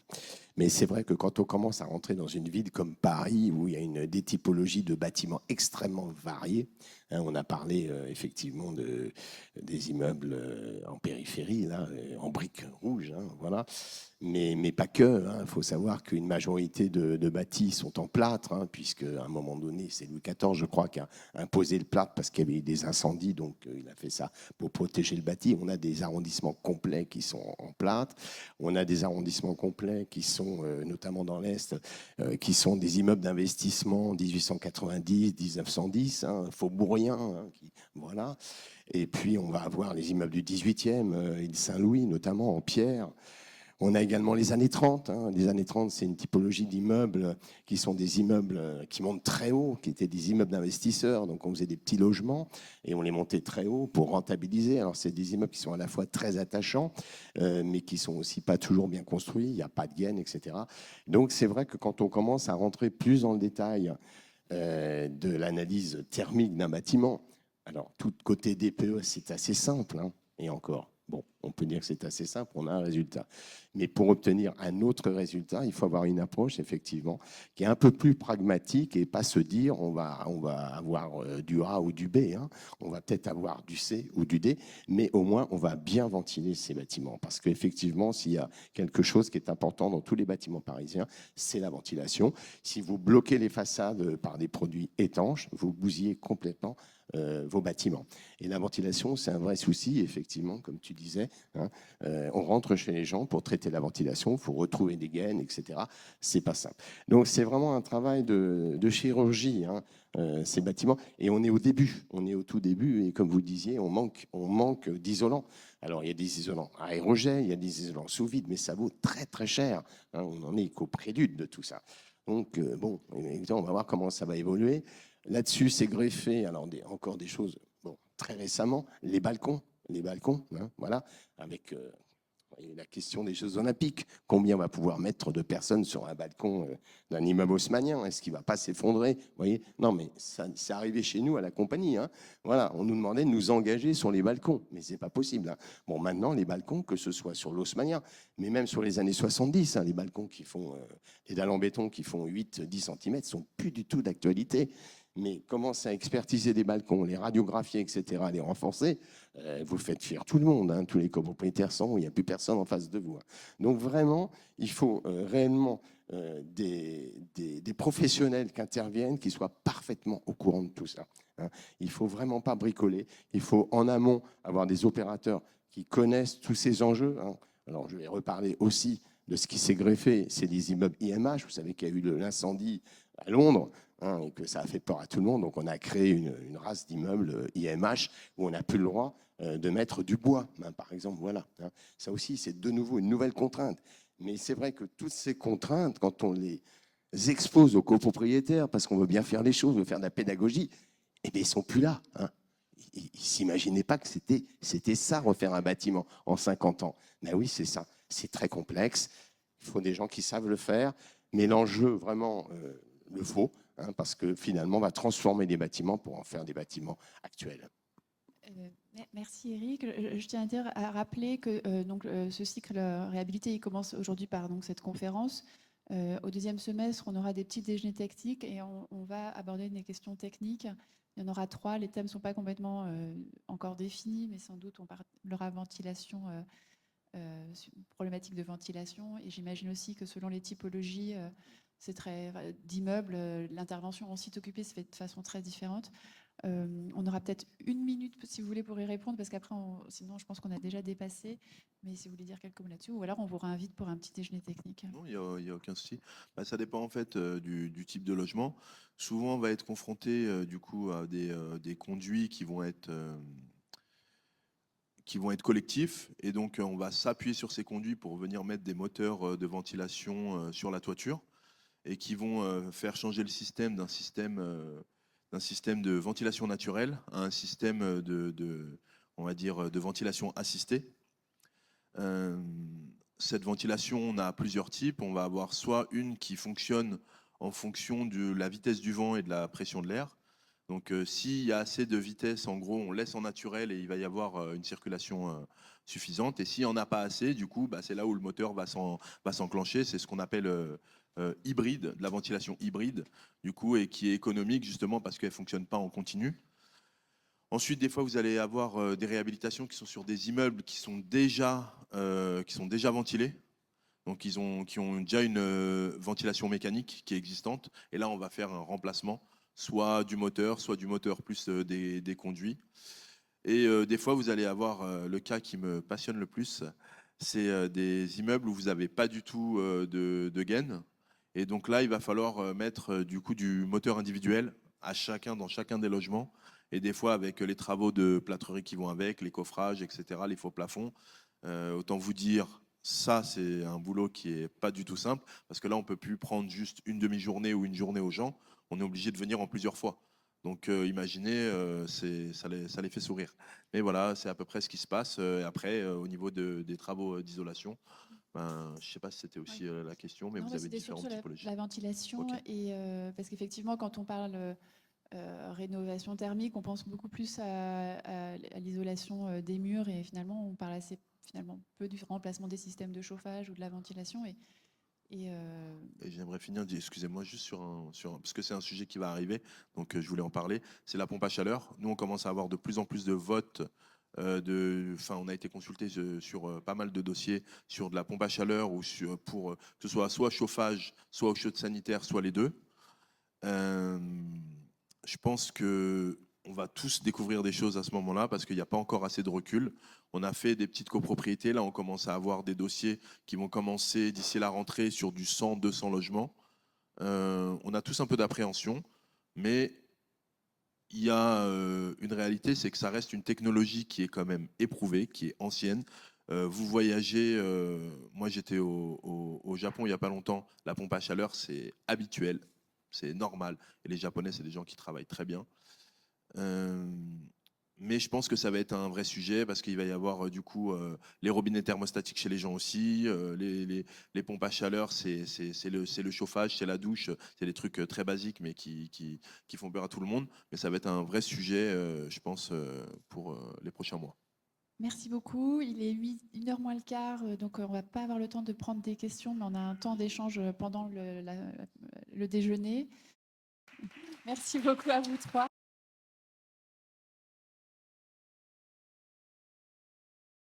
Mais c'est vrai que quand on commence à rentrer dans une ville comme Paris, où il y a des typologies de bâtiments extrêmement variées, hein, on a parlé effectivement des immeubles en périphérie, là, en briques rouges, hein, voilà. Mais pas que. Il faut savoir qu'une majorité de bâtis sont en plâtre, hein, puisque à un moment donné, c'est Louis XIV, je crois, qui a imposé le plâtre parce qu'il y avait eu des incendies, donc il a fait ça pour protéger le bâti. On a des arrondissements complets qui sont en plâtre. On a des arrondissements complets qui sont, notamment dans l'Est, qui sont des immeubles d'investissement 1890, 1910, hein, faubouriens, hein, voilà. Et puis, on va avoir les immeubles du 18e, île Saint-Louis, notamment en pierre. On a également les années 30. Hein. Les années 30, c'est une typologie d'immeubles qui sont des immeubles qui montent très haut, qui étaient des immeubles d'investisseurs. Donc, on faisait des petits logements et on les montait très haut pour rentabiliser. Alors, c'est des immeubles qui sont à la fois très attachants, mais qui sont aussi pas toujours bien construits. Il n'y a pas de gaine, etc. Donc, c'est vrai que quand on commence à rentrer plus dans le détail de l'analyse thermique d'un bâtiment, alors, tout côté DPE, c'est assez simple, hein, et encore. Bon, on peut dire que c'est assez simple, on a un résultat. Mais pour obtenir un autre résultat, il faut avoir une approche, effectivement, qui est un peu plus pragmatique et pas se dire on va avoir du A ou du B. Hein. On va peut-être avoir du C ou du D, mais au moins, on va bien ventiler ces bâtiments. Parce qu'effectivement, s'il y a quelque chose qui est important dans tous les bâtiments parisiens, c'est la ventilation. Si vous bloquez les façades par des produits étanches, vous bousillez complètement vos bâtiments. Et la ventilation, c'est un vrai souci, effectivement, comme tu disais, hein. On rentre chez les gens pour traiter la ventilation, il faut retrouver des gaines, etc. C'est pas simple. Donc c'est vraiment un travail de chirurgie, hein, ces bâtiments. Et on est au début, on est au tout début, et comme vous le disiez, on manque d'isolants. Alors il y a des isolants aérogènes, il y a des isolants sous vide, mais ça vaut très très cher, hein. On n'en est qu'au prélude de tout ça. Donc bon, on va voir comment ça va évoluer. Là-dessus, c'est greffé, alors encore des choses, bon, très récemment, les balcons, hein, voilà, avec la question des Jeux Olympiques. Combien on va pouvoir mettre de personnes sur un balcon d'un immeuble haussmannien? Est-ce qu'il ne va pas s'effondrer? Vous voyez? Non, mais ça, c'est arrivé chez nous à la compagnie, hein. Voilà, on nous demandait de nous engager sur les balcons, mais ce n'est pas possible, hein. Bon, maintenant, les balcons, que ce soit sur l'haussmannien, mais même sur les années 70, hein, les balcons qui font, les dalles en béton qui font 8-10 cm sont plus du tout d'actualité. Mais commencer à expertiser des balcons, les radiographier, etc., les renforcer, vous faites fuir tout le monde, hein, tous les copropriétaires sont, il n'y a plus personne en face de vous, hein. Donc vraiment, il faut réellement des professionnels qui interviennent, qui soient parfaitement au courant de tout ça, hein. Il ne faut vraiment pas bricoler, il faut en amont avoir des opérateurs qui connaissent tous ces enjeux, hein. Alors je vais reparler aussi de ce qui s'est greffé, c'est les immeubles IMH. Vous savez qu'il y a eu l'incendie à Londres, hein, et que ça a fait peur à tout le monde. Donc on a créé une race d'immeubles IMH où on n'a plus le droit de mettre du bois, hein, par exemple. Voilà, hein. Ça aussi, c'est de nouveau une nouvelle contrainte. Mais c'est vrai que toutes ces contraintes, quand on les expose aux copropriétaires, parce qu'on veut bien faire les choses, on veut faire de la pédagogie, eh bien, ils ne sont plus là, hein. Ils ne s'imaginaient pas que c'était ça, refaire un bâtiment en 50 ans. Mais oui, c'est ça. C'est très complexe. Il faut des gens qui savent le faire. Mais l'enjeu, vraiment, le faut, hein, parce que finalement, on va transformer des bâtiments pour en faire des bâtiments actuels. Merci Eric. Je tiens à rappeler que ce cycle réhabilité, il commence aujourd'hui par donc, cette conférence. Au deuxième semestre, on aura des petits déjeuners techniques et on va aborder des questions techniques. Il y en aura 3. Les thèmes ne sont pas complètement encore définis, mais sans doute on parlera ventilation, problématique de ventilation. Et j'imagine aussi que selon les typologies d'immeubles, l'intervention en site occupé se fait de façon très différente. On aura peut-être 1 minute, si vous voulez, pour y répondre, parce qu'après, sinon, je pense qu'on a déjà dépassé. Mais si vous voulez dire quelques mots là-dessus, ou alors on vous réinvite pour un petit déjeuner technique. Non, il n'y a aucun souci. Ça dépend en fait du type de logement. Souvent, on va être confronté du coup à des conduits qui vont être collectifs. Et donc, on va s'appuyer sur ces conduits pour venir mettre des moteurs de ventilation sur la toiture et qui vont faire changer le système d'un système de ventilation naturelle à un système on va dire, de ventilation assistée. Cette ventilation, on a plusieurs types. On va avoir soit une qui fonctionne en fonction de la vitesse du vent et de la pression de l'air. Donc, s'il y a assez de vitesse, en gros, on laisse en naturel et il va y avoir une circulation suffisante. Et s'il n'y en a pas assez, du coup, c'est là où le moteur va s'enclencher. C'est ce qu'on appelle hybride, de la ventilation hybride, du coup, et qui est économique justement parce qu'elle ne fonctionne pas en continu. Ensuite, des fois, vous allez avoir des réhabilitations qui sont sur des immeubles qui sont déjà ventilés, donc qui ont déjà une ventilation mécanique qui est existante. Et là, on va faire un remplacement, soit du moteur plus des conduits. Et des fois, vous allez avoir le cas qui me passionne le plus, c'est des immeubles où vous n'avez pas du tout de gaine. Et donc là, il va falloir mettre du coup du moteur individuel dans chacun des logements. Et des fois, avec les travaux de plâtrerie qui vont avec, les coffrages, etc., les faux plafonds, autant vous dire, ça, c'est un boulot qui n'est pas du tout simple, parce que là, on ne peut plus prendre juste une demi-journée ou une journée aux gens. On est obligé de venir en plusieurs fois. Donc, imaginez, ça les fait sourire. Mais voilà, c'est à peu près ce qui se passe. Après, au niveau des travaux d'isolation, je ne sais pas si c'était aussi la question, mais Non, vous avez différentes typologies. la ventilation, Ok. et, parce qu'effectivement, quand on parle rénovation thermique, on pense beaucoup plus à l'isolation des murs, et finalement, on parle assez peu du remplacement des systèmes de chauffage ou de la ventilation. Et J'aimerais finir, excusez-moi, juste parce que c'est un sujet qui va arriver, donc je voulais en parler. C'est la pompe à chaleur. Nous, on commence à avoir de plus en plus de votes. On a été consulté sur pas mal de dossiers sur de la pompe à chaleur ou pour que ce soit chauffage, soit eau chaude sanitaire, soit les deux. Je pense que on va tous découvrir des choses à ce moment-là parce qu'il n'y a pas encore assez de recul. On a fait des petites copropriétés. Là, on commence à avoir des dossiers qui vont commencer d'ici la rentrée sur du 100, 200 logements. On a tous un peu d'appréhension, mais il y a une réalité, c'est que ça reste une technologie qui est quand même éprouvée, qui est ancienne. Vous voyagez, moi j'étais au Japon il n'y a pas longtemps, la pompe à chaleur c'est habituel, c'est normal. Et les Japonais, c'est des gens qui travaillent très bien. Euh, mais je pense que ça va être un vrai sujet parce qu'il va y avoir du coup les robinets thermostatiques chez les gens aussi, les pompes à chaleur, c'est le chauffage, c'est la douche, c'est des trucs très basiques mais qui font peur à tout le monde. Mais ça va être un vrai sujet, je pense, pour les prochains mois. Merci beaucoup. Il est 1h moins le quart, donc on ne va pas avoir le temps de prendre des questions, mais on a un temps d'échange pendant le déjeuner. Merci beaucoup à vous trois.